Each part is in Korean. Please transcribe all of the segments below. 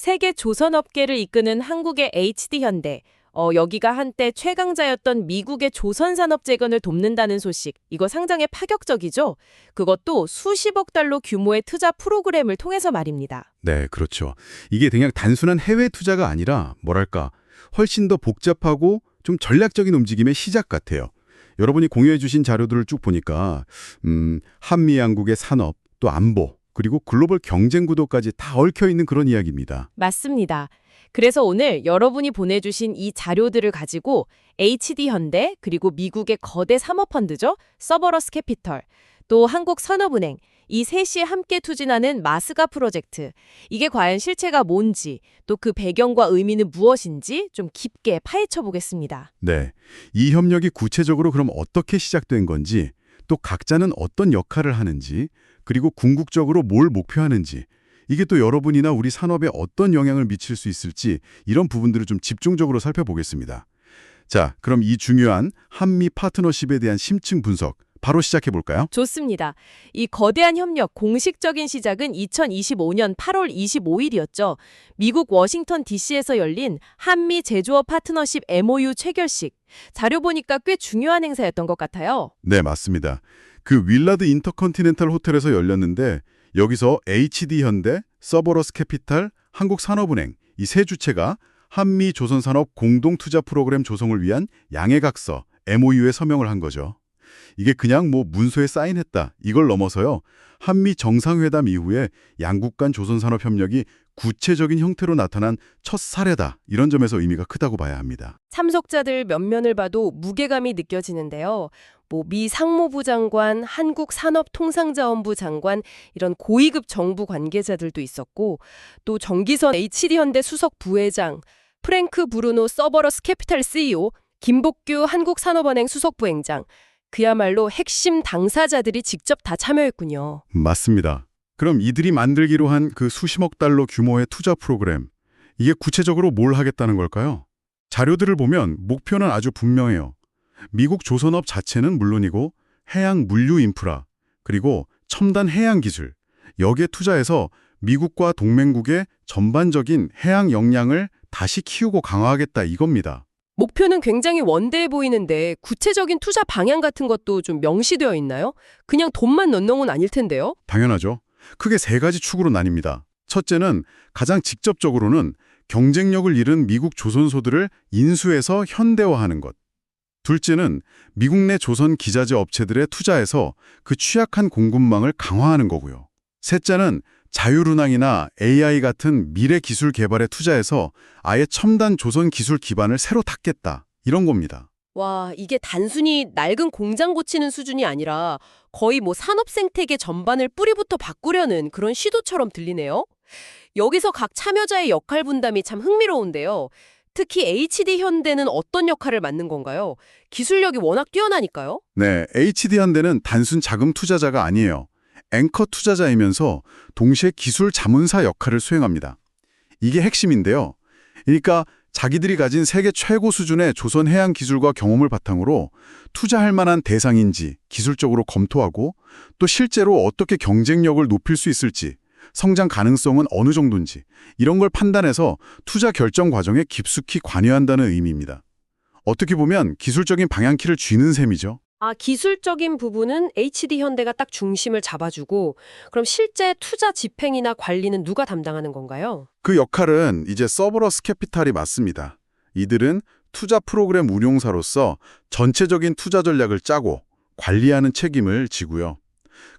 세계 조선업계를 이끄는 한국의 HD현대, 여기가 한때 최강자였던 미국의 조선산업 재건을 돕는다는 소식. 이거 상당히 파격적이죠? 그것도 수십억 달러 규모의 투자 프로그램을 통해서 말입니다. 네, 그렇죠. 이게 그냥 단순한 해외 투자가 아니라 뭐랄까 훨씬 더 복잡하고 좀 전략적인 움직임의 시작 같아요. 여러분이 공유해 주신 자료들을 쭉 보니까 한미 양국의 산업, 또 안보, 그리고 글로벌 경쟁 구도까지 다 얽혀 있는 그런 이야기입니다. 맞습니다. 그래서 오늘 여러분이 보내주신 이 자료들을 가지고 HD현대, 그리고 미국의 거대 사모펀드죠. 서버러스 캐피털, 또 한국산업은행, 이 셋이 함께 추진하는 마스가 프로젝트. 이게 과연 실체가 뭔지, 또 그 배경과 의미는 무엇인지 좀 깊게 파헤쳐 보겠습니다. 네, 이 협력이 구체적으로 그럼 어떻게 시작된 건지, 또 각자는 어떤 역할을 하는지, 그리고 궁극적으로 뭘 목표하는지, 이게 또 여러분이나 우리 산업에 어떤 영향을 미칠 수 있을지 이런 부분들을 좀 집중적으로 살펴보겠습니다. 자, 그럼 이 중요한 한미 파트너십에 대한 심층 분석 바로 시작해 볼까요? 좋습니다. 이 거대한 협력 공식적인 시작은 2025년 8월 25일이었죠. 미국 워싱턴 DC에서 열린 한미 제조업 파트너십 MOU 체결식. 자료 보니까 꽤 중요한 행사였던 것 같아요. 네, 맞습니다. 그 윌라드 인터컨티넨탈 호텔에서 열렸는데 여기서 HD현대, 서버러스 캐피탈, 한국산업은행 이 세 주체가 한미 조선산업 공동투자 프로그램 조성을 위한 양해각서 MOU에 서명을 한 거죠. 이게 그냥 뭐 문서에 사인했다 이걸 넘어서요. 한미 정상회담 이후에 양국 간 조선산업 협력이 구체적인 형태로 나타난 첫 사례다. 이런 점에서 의미가 크다고 봐야 합니다. 참석자들 면면을 봐도 무게감이 느껴지는데요. 미 상무부 장관, 한국산업통상자원부 장관 이런 고위급 정부 관계자들도 있었고 또 정기선 HD현대 수석 부회장, 프랭크 브루노 서버러스 캐피탈 CEO, 김복규 한국산업은행 수석 부행장 그야말로 핵심 당사자들이 직접 다 참여했군요. 맞습니다. 그럼 이들이 만들기로 한 그 수십억 달러 규모의 투자 프로그램, 이게 구체적으로 뭘 하겠다는 걸까요? 자료들을 보면 목표는 아주 분명해요. 미국 조선업 자체는 물론이고 해양 물류 인프라, 그리고 첨단 해양 기술, 여기에 투자해서 미국과 동맹국의 전반적인 해양 역량을 다시 키우고 강화하겠다 이겁니다. 목표는 굉장히 원대해 보이는데 구체적인 투자 방향 같은 것도 좀 명시되어 있나요? 그냥 돈만 넣는 건 아닐 텐데요. 당연하죠. 크게 세 가지 축으로 나뉩니다. 첫째는 가장 직접적으로는 경쟁력을 잃은 미국 조선소들을 인수해서 현대화하는 것. 둘째는 미국 내 조선 기자재 업체들에 투자해서 그 취약한 공급망을 강화하는 거고요. 셋째는 자율운항이나 AI 같은 미래 기술 개발에 투자해서 아예 첨단 조선 기술 기반을 새로 닦겠다. 이런 겁니다. 와, 이게 단순히 낡은 공장 고치는 수준이 아니라 거의 산업 생태계 전반을 뿌리부터 바꾸려는 그런 시도처럼 들리네요. 여기서 각 참여자의 역할 분담이 참 흥미로운데요. 특히 HD현대는 어떤 역할을 맡는 건가요? 기술력이 워낙 뛰어나니까요. 네, HD현대는 단순 자금 투자자가 아니에요. 앵커 투자자이면서 동시에 기술 자문사 역할을 수행합니다. 이게 핵심인데요. 그러니까 자기들이 가진 세계 최고 수준의 조선 해양 기술과 경험을 바탕으로 투자할 만한 대상인지 기술적으로 검토하고 또 실제로 어떻게 경쟁력을 높일 수 있을지 성장 가능성은 어느 정도인지 이런 걸 판단해서 투자 결정 과정에 깊숙이 관여한다는 의미입니다. 어떻게 보면 기술적인 방향키를 쥐는 셈이죠. 기술적인 부분은 HD현대가 딱 중심을 잡아주고 그럼 실제 투자 집행이나 관리는 누가 담당하는 건가요? 그 역할은 이제 서버러스 캐피탈이 맡습니다. 이들은 투자 프로그램 운용사로서 전체적인 투자 전략을 짜고 관리하는 책임을 지고요.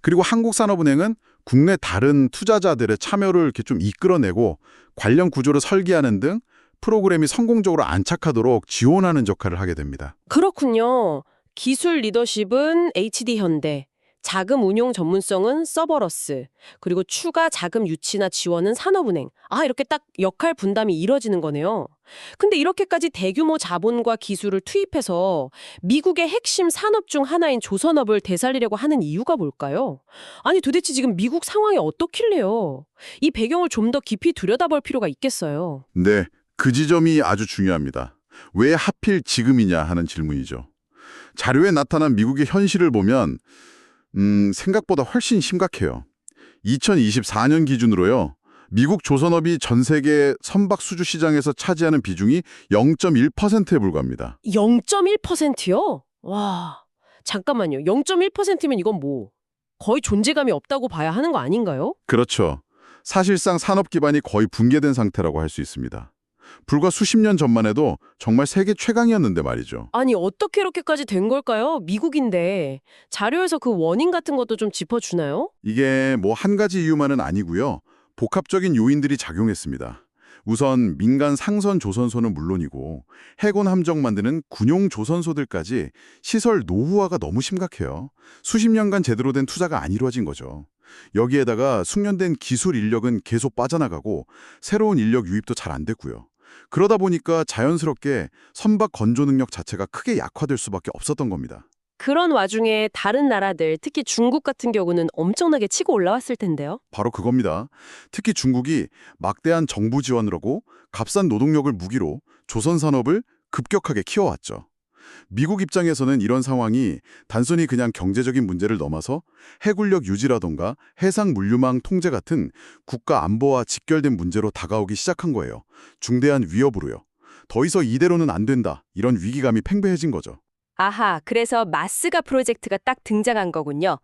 그리고 한국산업은행은 국내 다른 투자자들의 참여를 이렇게 좀 이끌어내고 관련 구조를 설계하는 등 프로그램이 성공적으로 안착하도록 지원하는 역할을 하게 됩니다. 그렇군요. 기술 리더십은 HD현대, 자금 운용 전문성은 서버러스, 그리고 추가 자금 유치나 지원은 산업은행. 이렇게 딱 역할 분담이 이뤄지는 거네요. 근데 이렇게까지 대규모 자본과 기술을 투입해서 미국의 핵심 산업 중 하나인 조선업을 되살리려고 하는 이유가 뭘까요? 도대체 지금 미국 상황이 어떻길래요? 이 배경을 좀 더 깊이 들여다볼 필요가 있겠어요. 네, 그 지점이 아주 중요합니다. 왜 하필 지금이냐 하는 질문이죠. 자료에 나타난 미국의 현실을 보면 생각보다 훨씬 심각해요. 2024년 기준으로요. 미국 조선업이 전 세계 선박 수주 시장에서 차지하는 비중이 0.1%에 불과합니다. 0.1%요? 와, 잠깐만요. 0.1%면 이건 뭐 거의 존재감이 없다고 봐야 하는 거 아닌가요? 그렇죠. 사실상 산업 기반이 거의 붕괴된 상태라고 할 수 있습니다. 불과 수십 년 전만 해도 정말 세계 최강이었는데 말이죠. 아니, 어떻게 이렇게까지 된 걸까요? 미국인데. 자료에서 그 원인 같은 것도 좀 짚어주나요? 이게 뭐 한 가지 이유만은 아니고요. 복합적인 요인들이 작용했습니다. 우선 민간 상선 조선소는 물론이고 해군 함정 만드는 군용 조선소들까지 시설 노후화가 너무 심각해요. 수십 년간 제대로 된 투자가 안 이루어진 거죠. 여기에다가 숙련된 기술 인력은 계속 빠져나가고 새로운 인력 유입도 잘 안 됐고요. 그러다 보니까 자연스럽게 선박 건조 능력 자체가 크게 약화될 수밖에 없었던 겁니다. 그런 와중에 다른 나라들, 특히 중국 같은 경우는 엄청나게 치고 올라왔을 텐데요. 바로 그겁니다. 특히 중국이 막대한 정부 지원을 하고 값싼 노동력을 무기로 조선 산업을 급격하게 키워왔죠. 미국 입장에서는 이런 상황이 단순히 그냥 경제적인 문제를 넘어서 해군력 유지라던가 해상 물류망 통제 같은 국가 안보와 직결된 문제로 다가오기 시작한 거예요. 중대한 위협으로요. 더 이상 이대로는 안 된다. 이런 위기감이 팽배해진 거죠. 아하, 그래서 마스가 프로젝트가 딱 등장한 거군요.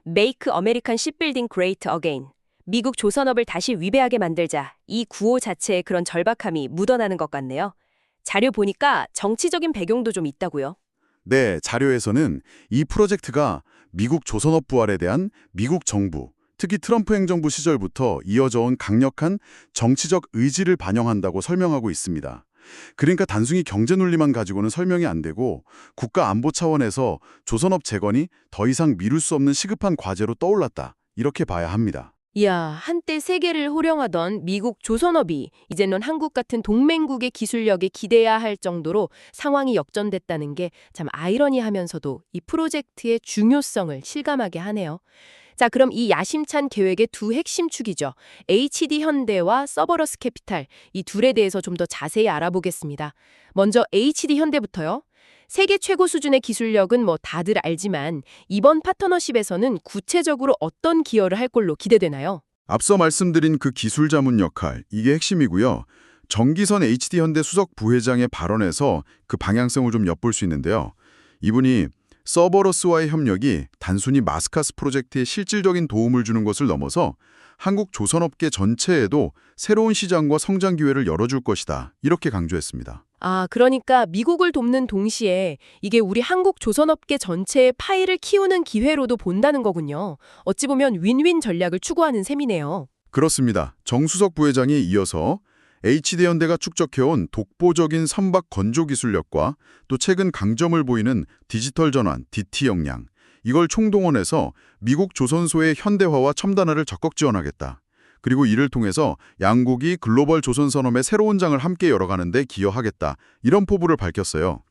Make American Shipbuilding Great Again. 미국 조선업을 다시 위대하게 만들자. 이 구호 자체에 그런 절박함이 묻어나는 것 같네요. 자료 보니까 정치적인 배경도 좀 있다고요. 네, 자료에서는 이 프로젝트가 미국 조선업 부활에 대한 미국 정부, 특히 트럼프 행정부 시절부터 이어져 온 강력한 정치적 의지를 반영한다고 설명하고 있습니다. 그러니까 단순히 경제 논리만 가지고는 설명이 안 되고 국가 안보 차원에서 조선업 재건이 더 이상 미룰 수 없는 시급한 과제로 떠올랐다. 이렇게 봐야 합니다. 이야, 한때 세계를 호령하던 미국 조선업이 이제는 한국 같은 동맹국의 기술력에 기대야 할 정도로 상황이 역전됐다는 게 참 아이러니하면서도 이 프로젝트의 중요성을 실감하게 하네요. 자, 그럼 이 야심찬 계획의 두 핵심 축이죠. HD 현대와 서버러스 캐피탈, 이 둘에 대해서 좀 더 자세히 알아보겠습니다. 먼저 HD 현대부터요. 세계 최고 수준의 기술력은 뭐 다들 알지만 이번 파트너십에서는 구체적으로 어떤 기여를 할 걸로 기대되나요? 앞서 말씀드린 그 기술 자문 역할, 이게 핵심이고요. 정기선 HD현대 수석 부회장의 발언에서 그 방향성을 좀 엿볼 수 있는데요. 이분이 서버러스와의 협력이 단순히 마스카스 프로젝트에 실질적인 도움을 주는 것을 넘어서 한국 조선업계 전체에도 새로운 시장과 성장 기회를 열어줄 것이다. 이렇게 강조했습니다. 아, 그러니까 미국을 돕는 동시에 이게 우리 한국 조선업계 전체의 파이를 키우는 기회로도 본다는 거군요. 어찌 보면 윈윈 전략을 추구하는 셈이네요. 그렇습니다. 정수석 부회장이 이어서 HD현대가 축적해온 독보적인 선박 건조 기술력과 또 최근 강점을 보이는 디지털 전환, DT 역량, 이걸 총동원해서 미국 조선소의 현대화와 첨단화를 적극 지원하겠다. 그리고 이를 통해서 양국이 글로벌 조선산업의 새로운 장을 함께 열어가는 데 기여하겠다. 이런 포부를 밝혔어요.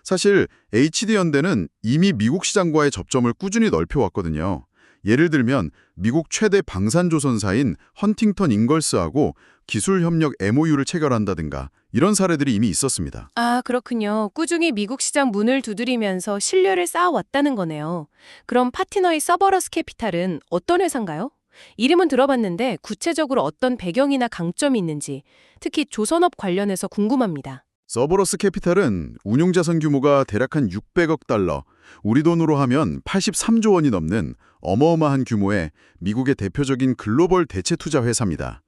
사실 HD현대는 이미 미국 시장과의 접점을 꾸준히 넓혀왔거든요. 예를 들면 미국 최대 방산조선사인 헌팅턴 잉걸스하고 기술협력 MOU를 체결한다든가 이런 사례들이 이미 있었습니다. 아, 그렇군요. 꾸준히 미국 시장 문을 두드리면서 신뢰를 쌓아왔다는 거네요. 그럼 파트너의 서버러스 캐피탈은 어떤 회사인가요? 이름은 들어봤는데 구체적으로 어떤 배경이나 강점이 있는지, 특히 조선업 관련해서 궁금합니다. 서버러스 캐피탈은 운용자산 규모가 대략 한 600억 달러, 우리 돈으로 하면 83조 원이 넘는 어마어마한 규모의 미국의 대표적인 글로벌 대체 투자 회사입니다.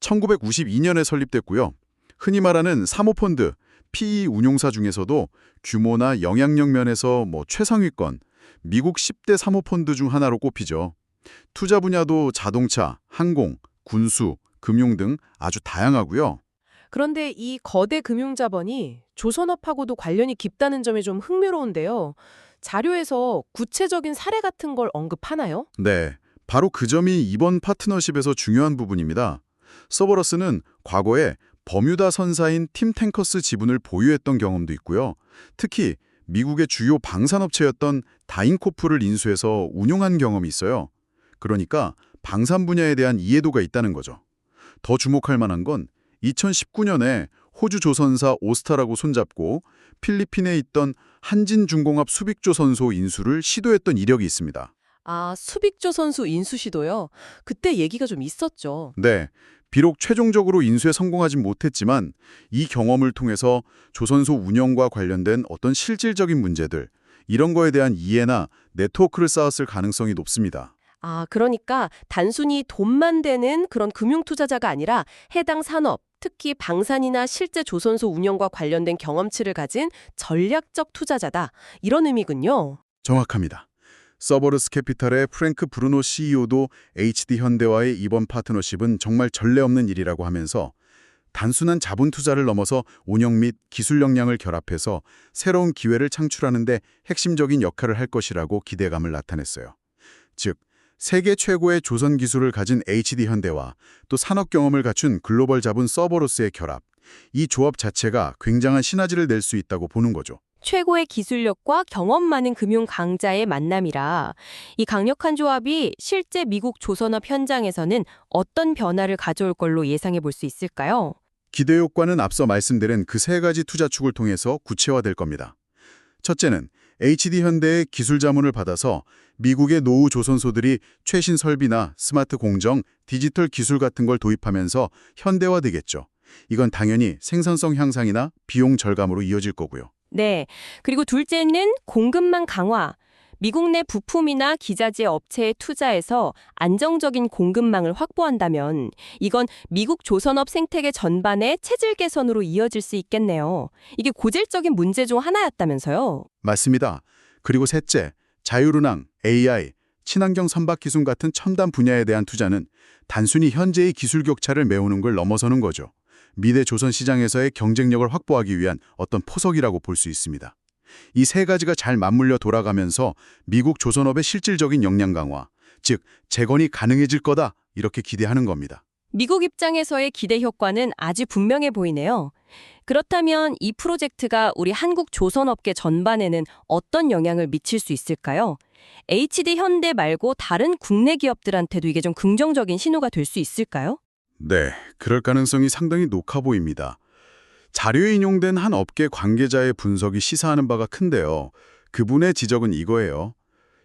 1952년에 설립됐고요. 흔히 말하는 사모펀드, PE 운용사 중에서도 규모나 영향력 면에서 최상위권, 미국 10대 사모펀드 중 하나로 꼽히죠. 투자 분야도 자동차, 항공, 군수, 금융 등 아주 다양하고요. 그런데 이 거대 금융자본이 조선업하고도 관련이 깊다는 점이 좀 흥미로운데요. 자료에서 구체적인 사례 같은 걸 언급하나요? 네, 바로 그 점이 이번 파트너십에서 중요한 부분입니다. 서버러스는 과거에 버뮤다 선사인 팀 탱커스 지분을 보유했던 경험도 있고요. 특히 미국의 주요 방산업체였던 다인코프를 인수해서 운용한 경험이 있어요. 그러니까 방산 분야에 대한 이해도가 있다는 거죠. 더 주목할 만한 건 2019년에 호주 조선사 오스타라고 손잡고 필리핀에 있던 한진중공업 수빅조선소 인수를 시도했던 이력이 있습니다. 아, 수빅조 선수 인수 시도요? 그때 얘기가 좀 있었죠. 네, 비록 최종적으로 인수에 성공하진 못했지만 이 경험을 통해서 조선소 운영과 관련된 어떤 실질적인 문제들, 이런 거에 대한 이해나 네트워크를 쌓았을 가능성이 높습니다. 아, 그러니까 단순히 돈만 되는 그런 금융 투자자가 아니라 해당 산업, 특히 방산이나 실제 조선소 운영과 관련된 경험치를 가진 전략적 투자자다. 이런 의미군요. 정확합니다. 서버러스 캐피탈의 프랭크 브루노 CEO도 HD 현대와의 이번 파트너십은 정말 전례 없는 일이라고 하면서 단순한 자본 투자를 넘어서 운영 및 기술 역량을 결합해서 새로운 기회를 창출하는 데 핵심적인 역할을 할 것이라고 기대감을 나타냈어요. 즉, 세계 최고의 조선 기술을 가진 HD 현대와 또 산업 경험을 갖춘 글로벌 자본 서버로스의 결합, 이 조합 자체가 굉장한 시너지를 낼 수 있다고 보는 거죠. 최고의 기술력과 경험 많은 금융 강자의 만남이라 이 강력한 조합이 실제 미국 조선업 현장에서는 어떤 변화를 가져올 걸로 예상해 볼 수 있을까요? 기대 효과는 앞서 말씀드린 그 세 가지 투자축을 통해서 구체화될 겁니다. 첫째는 HD 현대의 기술 자문을 받아서 미국의 노후 조선소들이 최신 설비나 스마트 공정, 디지털 기술 같은 걸 도입하면서 현대화되겠죠. 이건 당연히 생산성 향상이나 비용 절감으로 이어질 거고요. 네. 그리고 둘째는 공급망 강화. 미국 내 부품이나 기자재 업체에 투자해서 안정적인 공급망을 확보한다면 이건 미국 조선업 생태계 전반의 체질 개선으로 이어질 수 있겠네요. 이게 고질적인 문제 중 하나였다면서요. 맞습니다. 그리고 셋째, 자율운항, AI, 친환경 선박기술 같은 첨단 분야에 대한 투자는 단순히 현재의 기술 격차를 메우는 걸 넘어서는 거죠. 미래 조선 시장에서의 경쟁력을 확보하기 위한 어떤 포석이라고 볼 수 있습니다. 이 세 가지가 잘 맞물려 돌아가면서 미국 조선업의 실질적인 역량 강화, 즉 재건이 가능해질 거다 이렇게 기대하는 겁니다. 미국 입장에서의 기대 효과는 아주 분명해 보이네요. 그렇다면 이 프로젝트가 우리 한국 조선업계 전반에는 어떤 영향을 미칠 수 있을까요? HD 현대 말고 다른 국내 기업들한테도 이게 좀 긍정적인 신호가 될 수 있을까요? 네, 그럴 가능성이 상당히 높아 보입니다. 자료에 인용된 한 업계 관계자의 분석이 시사하는 바가 큰데요. 그분의 지적은 이거예요.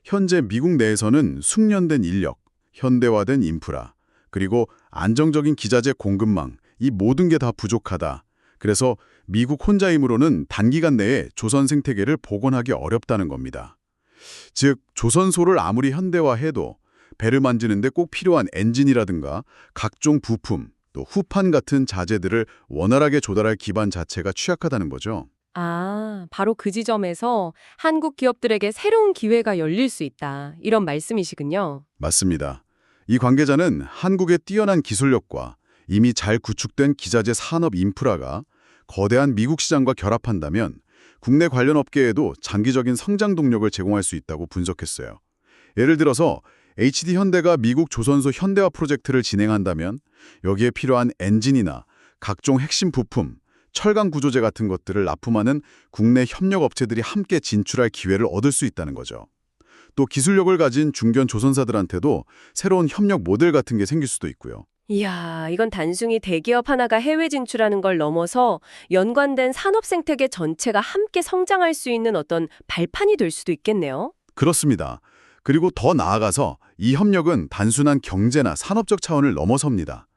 현재 미국 내에서는 숙련된 인력, 현대화된 인프라, 그리고 안정적인 기자재 공급망, 이 모든 게 다 부족하다. 그래서 미국 혼자 힘으로는 단기간 내에 조선 생태계를 복원하기 어렵다는 겁니다. 즉, 조선소를 아무리 현대화해도 배를 만지는데 꼭 필요한 엔진이라든가 각종 부품, 또 후판 같은 자재들을 원활하게 조달할 기반 자체가 취약하다는 거죠. 아, 바로 그 지점에서 한국 기업들에게 새로운 기회가 열릴 수 있다. 이런 말씀이시군요. 맞습니다. 이 관계자는 한국의 뛰어난 기술력과 이미 잘 구축된 기자재 산업 인프라가 거대한 미국 시장과 결합한다면 국내 관련 업계에도 장기적인 성장 동력을 제공할 수 있다고 분석했어요. 예를 들어서 HD 현대가 미국 조선소 현대화 프로젝트를 진행한다면 여기에 필요한 엔진이나 각종 핵심 부품, 철강 구조재 같은 것들을 납품하는 국내 협력 업체들이 함께 진출할 기회를 얻을 수 있다는 거죠. 또 기술력을 가진 중견 조선사들한테도 새로운 협력 모델 같은 게 생길 수도 있고요. 이야, 이건 단순히 대기업 하나가 해외 진출하는 걸 넘어서 연관된 산업 생태계 전체가 함께 성장할 수 있는 어떤 발판이 될 수도 있겠네요. 그렇습니다. 그리고 더 나아가서 이 협력은 단순한 경제나 산업적 차원을 넘어섭니다.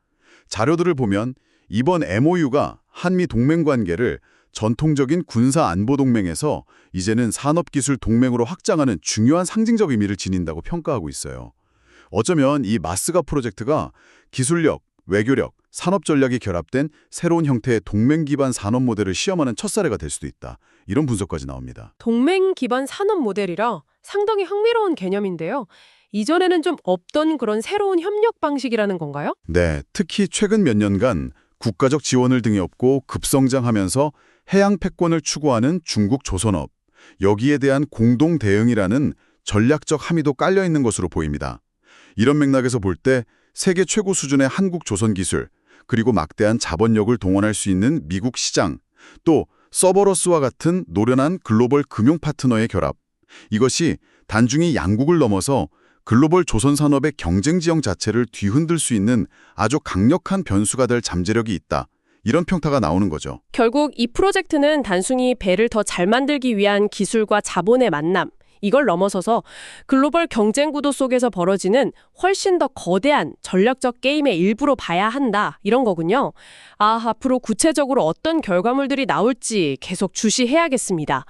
자료들을 보면 이번 MOU가 한미 동맹 관계를 전통적인 군사 안보 동맹에서 이제는 산업기술 동맹으로 확장하는 중요한 상징적 의미를 지닌다고 평가하고 있어요. 어쩌면 이 마스가 프로젝트가 기술력, 외교력, 산업 전략이 결합된 새로운 형태의 동맹 기반 산업 모델을 시험하는 첫 사례가 될 수도 있다. 이런 분석까지 나옵니다. 동맹 기반 산업 모델이라 상당히 흥미로운 개념인데요. 이전에는 좀 없던 그런 새로운 협력 방식이라는 건가요? 네, 특히 최근 몇 년간 국가적 지원을 등에 업고 급성장하면서 해양 패권을 추구하는 중국 조선업, 여기에 대한 공동 대응이라는 전략적 함의도 깔려 있는 것으로 보입니다. 이런 맥락에서 볼 때 세계 최고 수준의 한국 조선 기술, 그리고 막대한 자본력을 동원할 수 있는 미국 시장, 또 서버러스와 같은 노련한 글로벌 금융 파트너의 결합, 이것이 단중히 양국을 넘어서 글로벌 조선 산업의 경쟁 지형 자체를 뒤흔들 수 있는 아주 강력한 변수가 될 잠재력이 있다. 이런 평가가 나오는 거죠. 결국 이 프로젝트는 단순히 배를 더 잘 만들기 위한 기술과 자본의 만남, 이걸 넘어서서 글로벌 경쟁 구도 속에서 벌어지는 훨씬 더 거대한 전략적 게임의 일부로 봐야 한다. 이런 거군요. 앞으로 구체적으로 어떤 결과물들이 나올지 계속 주시해야겠습니다.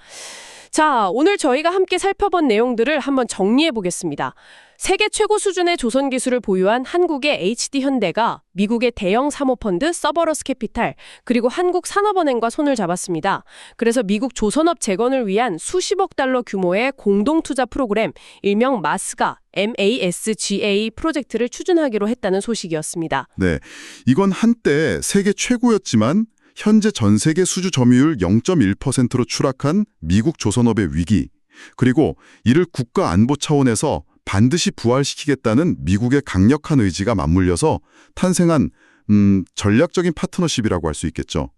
자, 오늘 저희가 함께 살펴본 내용들을 한번 정리해 보겠습니다. 세계 최고 수준의 조선 기술을 보유한 한국의 HD현대가 미국의 대형 사모펀드 서버러스 캐피탈 그리고 한국산업은행과 손을 잡았습니다. 그래서 미국 조선업 재건을 위한 수십억 달러 규모의 공동투자 프로그램 일명 마스가 MASGA 프로젝트를 추진하기로 했다는 소식이었습니다. 네, 이건 한때 세계 최고였지만 현재 전 세계 수주 점유율 0.1%로 추락한 미국 조선업의 위기, 그리고 이를 국가 안보 차원에서 반드시 부활시키겠다는 미국의 강력한 의지가 맞물려서 탄생한 전략적인 파트너십이라고 할 수 있겠죠.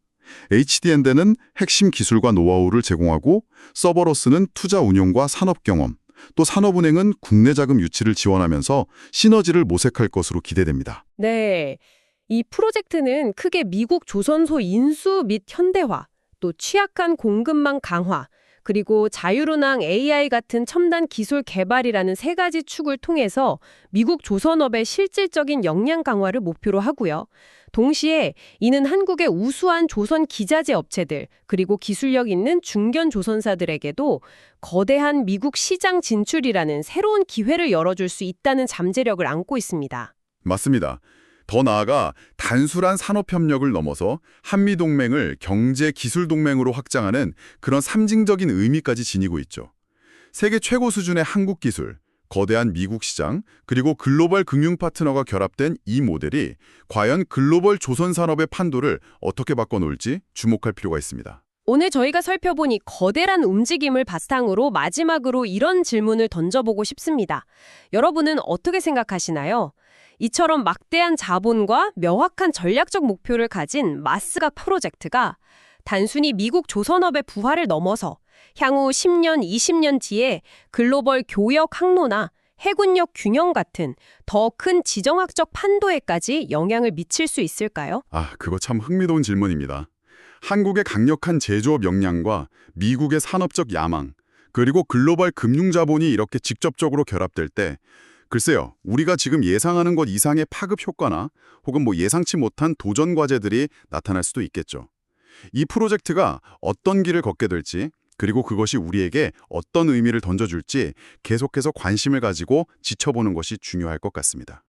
HD현대는 핵심 기술과 노하우를 제공하고 서버러스는 투자 운용과 산업 경험, 또 산업은행은 국내 자금 유치를 지원하면서 시너지를 모색할 것으로 기대됩니다. 네. 이 프로젝트는 크게 미국 조선소 인수 및 현대화, 또 취약한 공급망 강화, 그리고 자율운항 AI 같은 첨단 기술 개발이라는 세 가지 축을 통해서 미국 조선업의 실질적인 역량 강화를 목표로 하고요. 동시에 이는 한국의 우수한 조선 기자재 업체들, 그리고 기술력 있는 중견 조선사들에게도 거대한 미국 시장 진출이라는 새로운 기회를 열어줄 수 있다는 잠재력을 안고 있습니다. 맞습니다. 더 나아가 단순한 산업협력을 넘어서 한미동맹을 경제기술동맹으로 확장하는 그런 상징적인 의미까지 지니고 있죠. 세계 최고 수준의 한국 기술, 거대한 미국 시장, 그리고 글로벌 금융 파트너가 결합된 이 모델이 과연 글로벌 조선산업의 판도를 어떻게 바꿔놓을지 주목할 필요가 있습니다. 오늘 저희가 살펴본 이 거대한 움직임을 바탕으로 마지막으로 이런 질문을 던져보고 싶습니다. 여러분은 어떻게 생각하시나요? 이처럼 막대한 자본과 명확한 전략적 목표를 가진 마스가 프로젝트가 단순히 미국 조선업의 부활을 넘어서 향후 10년, 20년 뒤에 글로벌 교역 항로나 해군력 균형 같은 더 큰 지정학적 판도에까지 영향을 미칠 수 있을까요? 그거 참 흥미로운 질문입니다. 한국의 강력한 제조업 역량과 미국의 산업적 야망, 그리고 글로벌 금융자본이 이렇게 직접적으로 결합될 때 글쎄요, 우리가 지금 예상하는 것 이상의 파급 효과나 혹은 예상치 못한 도전 과제들이 나타날 수도 있겠죠. 이 프로젝트가 어떤 길을 걷게 될지, 그리고 그것이 우리에게 어떤 의미를 던져줄지 계속해서 관심을 가지고 지켜보는 것이 중요할 것 같습니다.